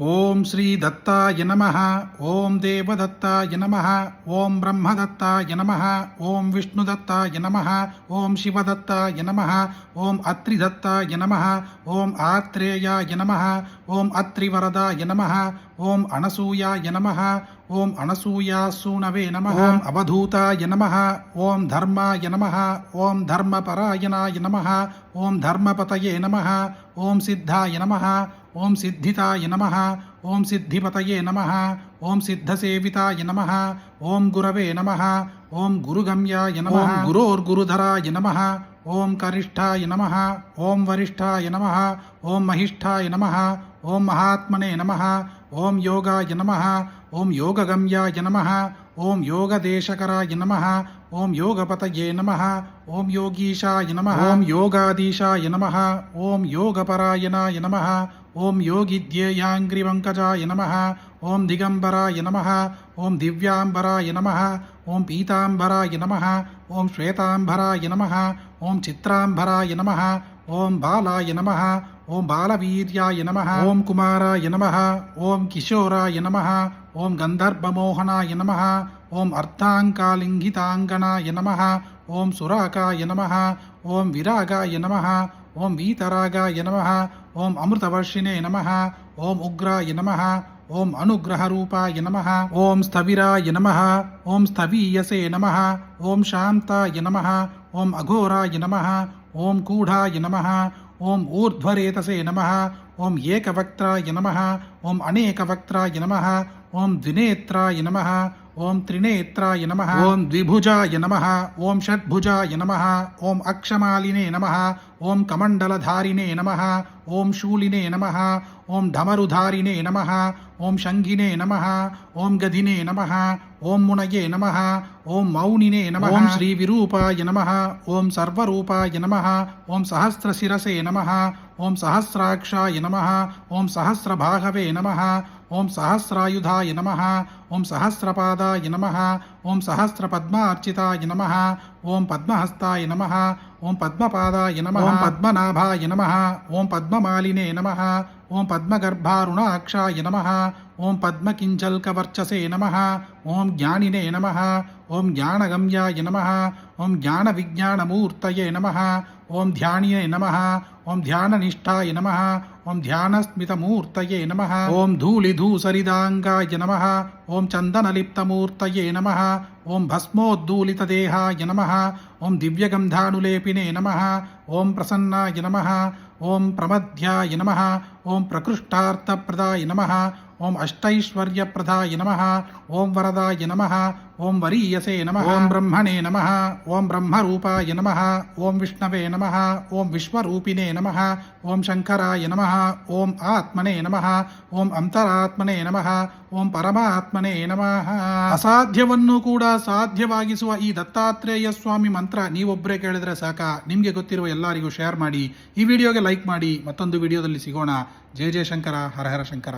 ओम श्री दत्ताय नमः। ओम देवदत्ताय नमः। ओम ब्रह्मदत्ताय नमः। ओम विष्णुदत्ताय नमः। ओम शिवदत्ताय नमः। ओम अत्रिदत्ताय नमः। ओम आत्रेयाय नमः। ओम अत्रिवरदाय नमः। ओम अनसूयाय नमः। ओम अनसूयासूनवे नमः। ओम अवधूताय नमः। ओम धर्माय नमः। ओम धर्मपरायणाय नमः। ओम धर्मपतये नमः। ओम सिद्धाय नमः। ओम सिद्धिताय नमः। ओम सिद्धिपतये नमः। ओम सिद्धसेविताय नमः। ओम गुरवे नमः। ओम गुरुगम्याय नमः। ओम गुरोर्गुरुधराय नमः। ओम करिष्ठाय नमः। ओम वरिष्ठाय नमः। ओम महिष्ठाय नमः। ओम महात्मने नमः। ओम योगाय नमः। ओम योगगम्याय नमः। ओम योगदेशकराय नमः। ओम योगपतये नमः। ओम योगीशाय नमः। ओम योगाधीशाय नमः। ओम योगपरायणाय नमः। ओम योगिध्येयांग्रिवंकजाय नमः। ओम दिगंबराय नमः। ओम दिव्यांबराय नमः। ओम पीतांबराय नमः। ओम श्वेतांबराय नमः। ओम चित्रांबराय नमः। ओम बालाय नमः। ओम बालवीर्याय नमः। ओम कुमाराय नमः। ओम किशोराय नमः। ओम गंधर्वमोहनाय नमः। ओम अर्धांकालिंगितांगनाय नमः। ओम सुराकाय नमः। ओम विरागाय नमः। ओम वीतरागाय नमः। ओम अमृतवर्षिणे नमः। ओम उग्राय नमः। ओम अनुग्रहरूपाय नमः। ओम स्थविराय नमः। ओम स्थवीयसे नमः। ओम शांताय नमः। ओम अघोराय नमः। ओम कूढाय नमः। ओम ऊर्ध्वरेतसे नमः। ओम एकवक्त्राय नमः। ओम अनेकवक्त्राय नमः। ओम द्विनेत्राय नमः। ओम त्रिनेत्राय नमः। ओम द्विभुजाय नमः। ओम षड्भुजाय नमः। ओम अक्षमालिने नमः। ओम कमण्डलधारिणे नमः। ओम शूलिने नमः। ओम धमरुधारिणे नमः। ओम शङ्गिने नमः। ओम गदिने नमः। ओम मुनये नमः। ओम मौनिने नमः। ओम श्रीविरूपाय नमः। ओम सर्वरूपाय नमः। ओम सहस्रशिरसे नमः। ओम सहस्राक्षाय नमः। ओम सहस्रभागवे नमः। ओम सहस्रायुधाय नमः। ओम सहस्रपादाय नमः। ओम सहस्रपद्मार्चिताय नमः। ओम पद्महस्ताय नमः। ओम पद्मपादाय नमः। ओम पद्मनाभाय नमः। ओम पद्ममालिने नमः। ओम पद्मगर्भारुणाक्षाय नमः। ओम पद्मकिञ्चल्कवर्चसे नमः। ओम ज्ञानिने नमः। ओम ज्ञानगम्याय नमः। ओम ज्ञानविज्ञानमूर्तये नमः। ओम ध्यानिये नमः। ओम ध्याननिष्ठाय नमः। ओम ध्यानस्मितमूर्तये नमः। ओम धूलिधूसरिदाङ्गाय नमः। ओम चन्दनलिप्तमूर्तये नमः। ओम भस्मोद्दूलितदेहाय नमः। ओम दिव्यगन्धानुलेपिने नमः। ओम प्रसन्नाय नमः। ओम प्रमध्याय नमः। ओम प्रकृष्टार्थप्रदाय नमः। ओम अष्टैश्वर्यप्रदाय नमः। ओम वरदाय नमः। ओम वरीयसे नमः। ओम ब्रह्मणे नमः। ओम ब्रह्मरूपाय नमः। ओम विष्णवे नमः। ओम विश्वरूपिणे नमः। ओम शंकराय नमः। ओम आत्मने नमः। ओम ಅಂತರಾತ್ಮನೆ ನಮಃ. ಓಂ ಪರಮಾತ್ಮನೇ ನಮಃ. ಅಸಾಧ್ಯವನ್ನೂ ಕೂಡ ಸಾಧ್ಯವಾಗಿಸುವ ಈ ದತ್ತಾತ್ರೇಯ ಸ್ವಾಮಿ ಮಂತ್ರ ನೀವೊಬ್ಬರೇ ಕೇಳಿದ್ರೆ ಸಾಕ. ನಿಮಗೆ ಗೊತ್ತಿರುವ ಎಲ್ಲರಿಗೂ ಶೇರ್ ಮಾಡಿ. ಈ ವಿಡಿಯೋಗೆ ಲೈಕ್ ಮಾಡಿ. ಮತ್ತೊಂದು ವಿಡಿಯೋದಲ್ಲಿ ಸಿಗೋಣ. ಜಯ ಜಯ ಶಂಕರ. ಹರ ಹರ ಶಂಕರ.